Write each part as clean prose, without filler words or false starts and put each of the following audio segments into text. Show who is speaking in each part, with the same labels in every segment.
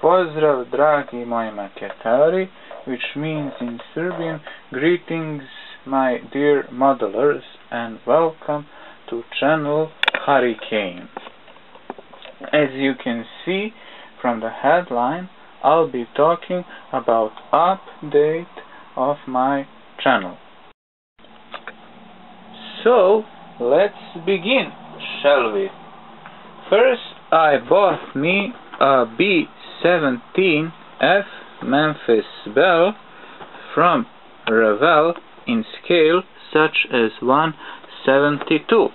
Speaker 1: Pozdrav, dragi moji maketari, which means in Serbian, greetings my dear modelers, and welcome to channel Harikejn. As you can see from the headline, I'll be talking about update of my channel. So, let's begin, shall we? First, I bought me a B17 F Memphis bell from Revel in scale such as 1/72.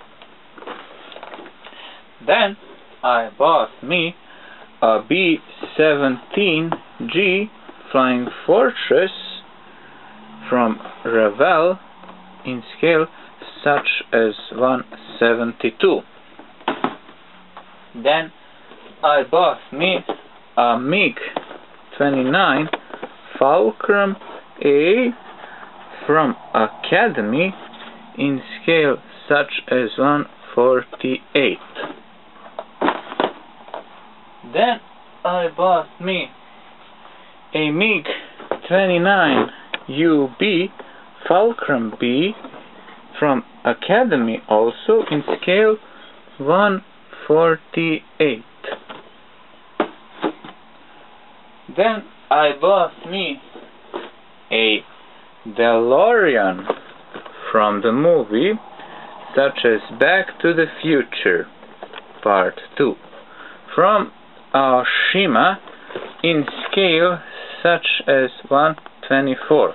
Speaker 1: Then I bought me a B17G Flying Fortress from Revel in scale such as 1/72. Then I bought me a MiG-29 Fulcrum A from Academy in scale such as 1/48. Then I bought me a MiG-29 UB Fulcrum B from Academy also in scale 1/48. Then I bought me a DeLorean from the movie such as Back to the Future Part 2 from Aoshima in scale such as 1/24.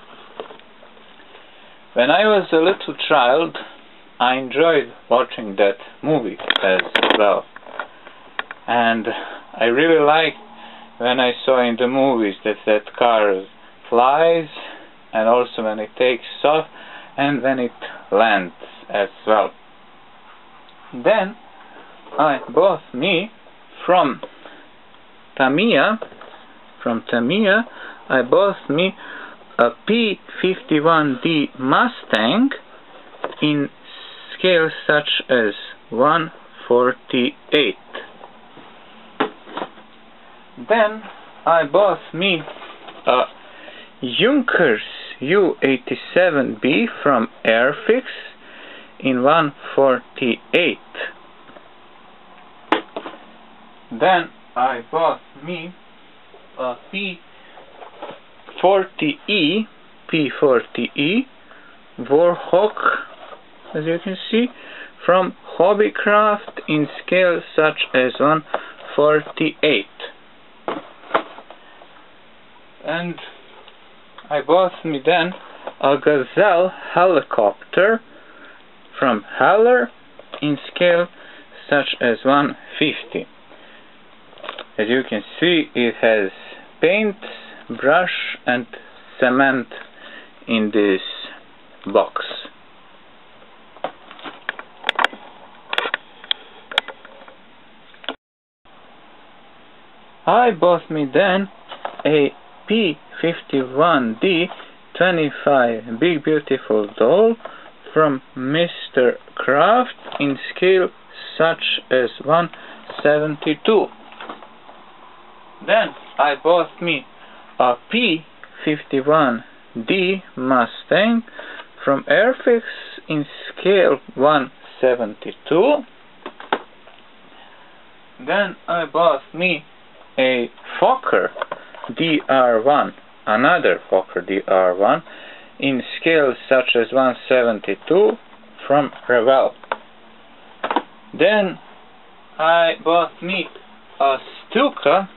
Speaker 1: When I was a little child, I enjoyed watching that movie as well, and I really liked when I saw in the movies that car flies, and also when it takes off and when it lands as well. Then I bought me from Tamiya I bought me a P51D Mustang in scale such as 1/48. Then I bought me a Junkers U87B from Airfix in 1/48. Then I bought me a P40E Warhawk, as you can see, from Hobbycraft in scale such as 1/48. And I bought me then a Gazelle helicopter from Heller in scale such as 1/50. As you can see, it has paint, brush and cement in this box. I bought me then a P51D 25 Big Beautiful Doll from Mr. Craft in scale such as 1/72. Then I bought me a P51D Mustang from Airfix in scale 1/72. Then I bought me a Fokker DR1, another Fokker DR1 in scale such as 1/72 from Revel. Then I bought me a Stuka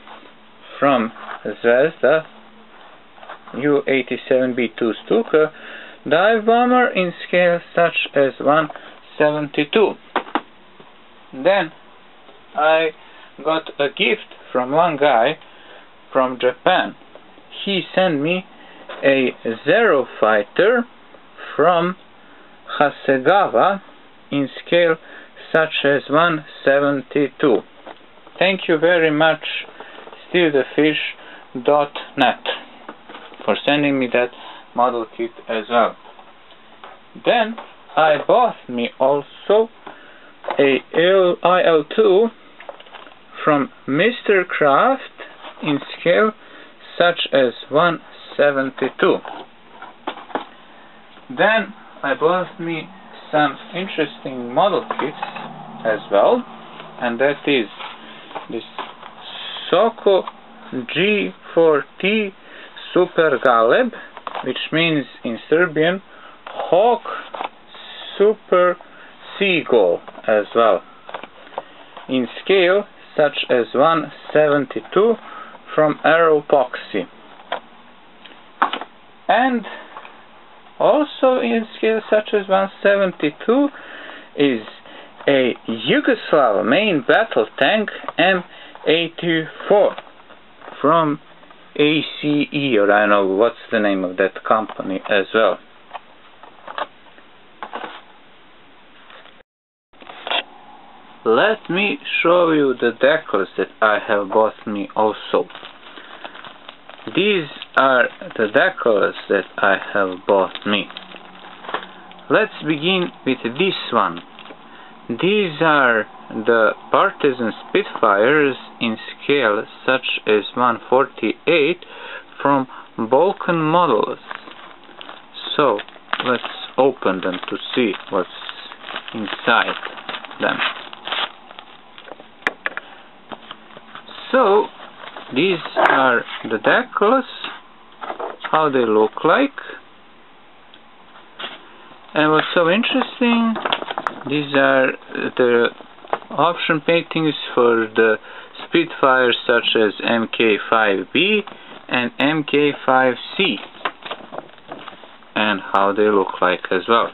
Speaker 1: from Zvezda U87B2 Stuka dive bomber in scale such as 1/72. Then I got a gift from one guy from Japan. He sent me a Zero Fighter from Hasegawa in scale such as 1/72. Thank you very much, stealthefish.net, for sending me that model kit as well. Then I bought me also a IL2 from Mr. Craft in scale such as 1/72. Then I bought me some interesting model kits as well, and that is this Soko G4T Super Galeb, which means in Serbian Hawk Super Seagull as well, in scale such as 1/72 from Aeropoxy, and also in scale such as 1/72 is a Yugoslav main battle tank M84 from ACE, or I don't know what's the name of that company as well. Let me show you the decals that I have bought me also. These are the decals that I have bought me. Let's begin with this one. These are the Partisan Spitfires in scale such as 1/48 from Balkan models. So let's open them to see what's inside them. So these are the decals, how they look like. And what's so interesting, these are the option paintings for the Spitfires such as MK5B and MK5C, and how they look like as well.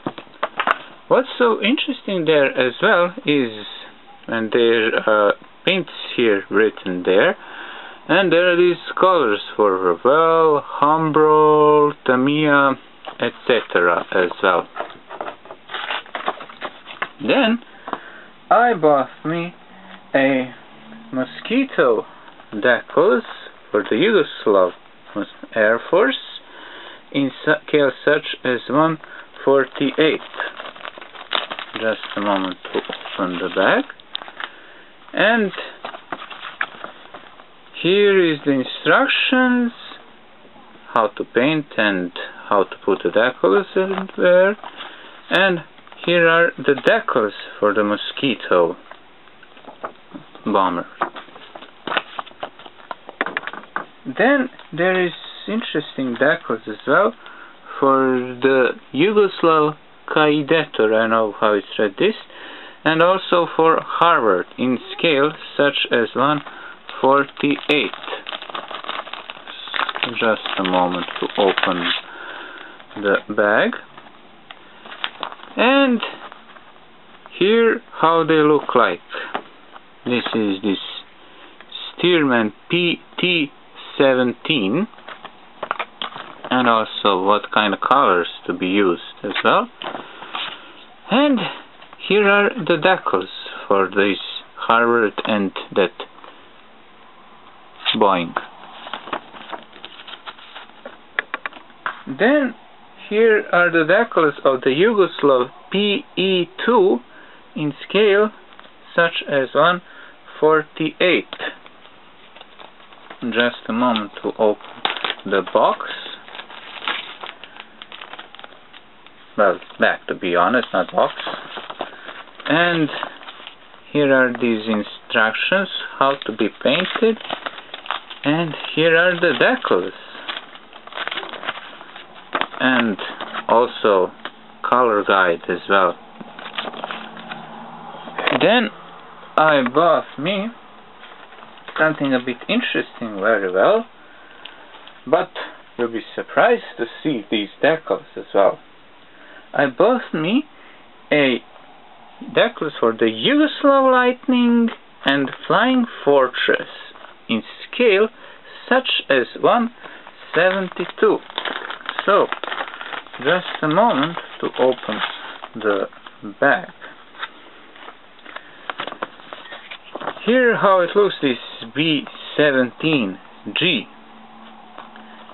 Speaker 1: What's so interesting there as well is when there are paints here written there, and there are these colors for Ravel, Humbrol, Tamiya, etc. as well. Then I bought me a mosquito decals for the Yugoslav Air Force in scale such as 1/48. Just a moment to open the bag. And here is the instructions how to paint and how to put the decals in there, and here are the decals for the mosquito bomber. Then there is interesting decals as well for the Yugoslav Kajdet, or I don't know how it's read this, and also for Harvard in scale such as 1/48. Just a moment to open the bag. And here how they look like. This is this Stearman PT17, and also what kind of colors to be used as well. And here are the decals for this Harvard and that Boeing. Then here are the decals of the Yugoslav PE2 in scale such as 1/48. Just a moment to open the box. Well, back to be honest, not box. And here are these instructions how to be painted, and here are the decals, and also color guide as well. Then I bought me something a bit interesting very well, but you'll be surprised to see these decals as well. I bought me a decals for the Yugoslav Lightning and Flying Fortress in scale such as 1/72. So just a moment to open the bag. Here how it looks, this B17G,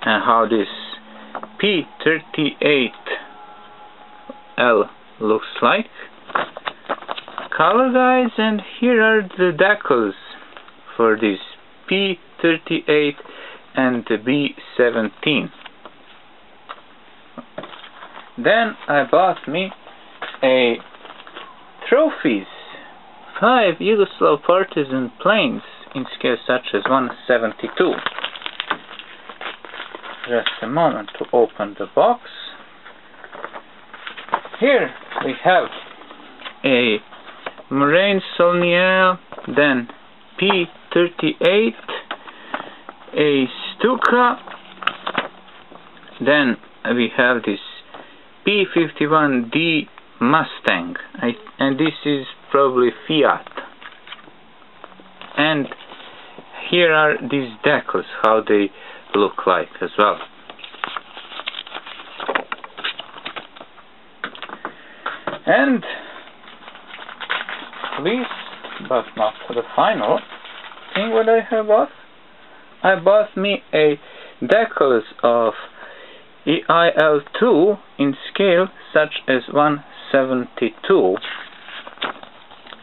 Speaker 1: and how this P38L looks like. Color guides, and here are the decals for this P38 B38 and the B17. Then I bought me a trophies 5 Yugoslav partisan planes in scale such as 1/72. Just a moment to open the box. Here we have a Moraine Solnier, then P38, a Stuka, then we have this P51D Mustang, and this is probably Fiat. And here are these decals, how they look like as well. And please, but not the final thing what I have bought. I bought me a decals of EIL2 in scale such as 1/72,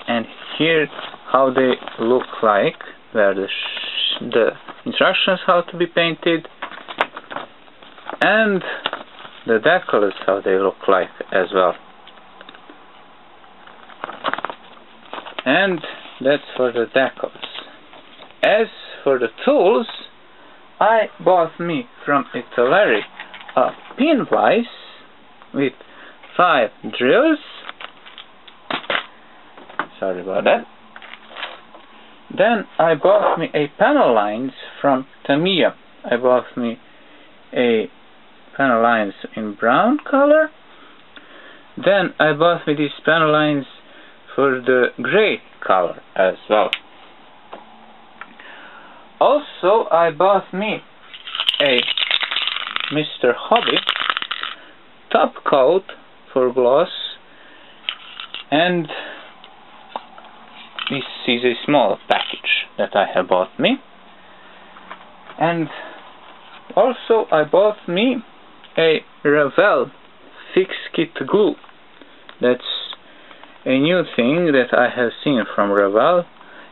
Speaker 1: and here how they look like, where the instructions how to be painted, and the decals how they look like as well. And that's for the decals. As for the tools, I bought me from Italy a pin vise with 5 drills. Sorry about that. Then I bought me a panel lines from Tamiya. I bought me a panel lines in brown color. Then I bought me these panel lines for the gray color as well. Also I bought me a Mr. Hobby top coat for gloss, and this is a small package that I have bought me. And also I bought me a Revell fix kit glue. That's a new thing that I have seen from Revell.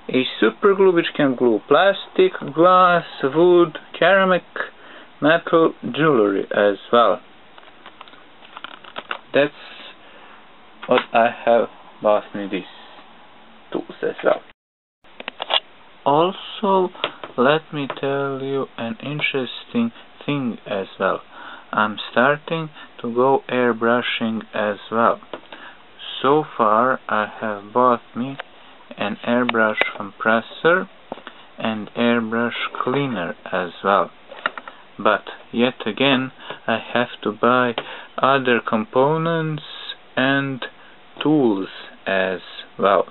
Speaker 1: A super glue which can glue plastic, glass, wood, ceramic, metal, jewelry as well. That's what I have bought me, these tools as well. Also, let me tell you an interesting thing as well. I'm starting to go airbrushing as well. So far I have bought me an airbrush compressor and airbrush cleaner as well. But yet again I have to buy other components and tools as well.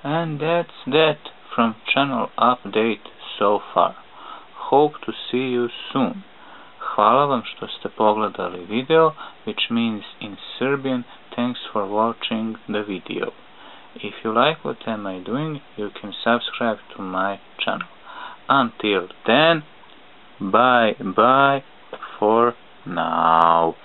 Speaker 1: And that's that from channel update so far. Hope to see you soon. Hvala vam što ste pogledali video, which means in Serbian, thanks for watching the video. If you like what am I doing, you can subscribe to my channel. Until then, bye bye for now.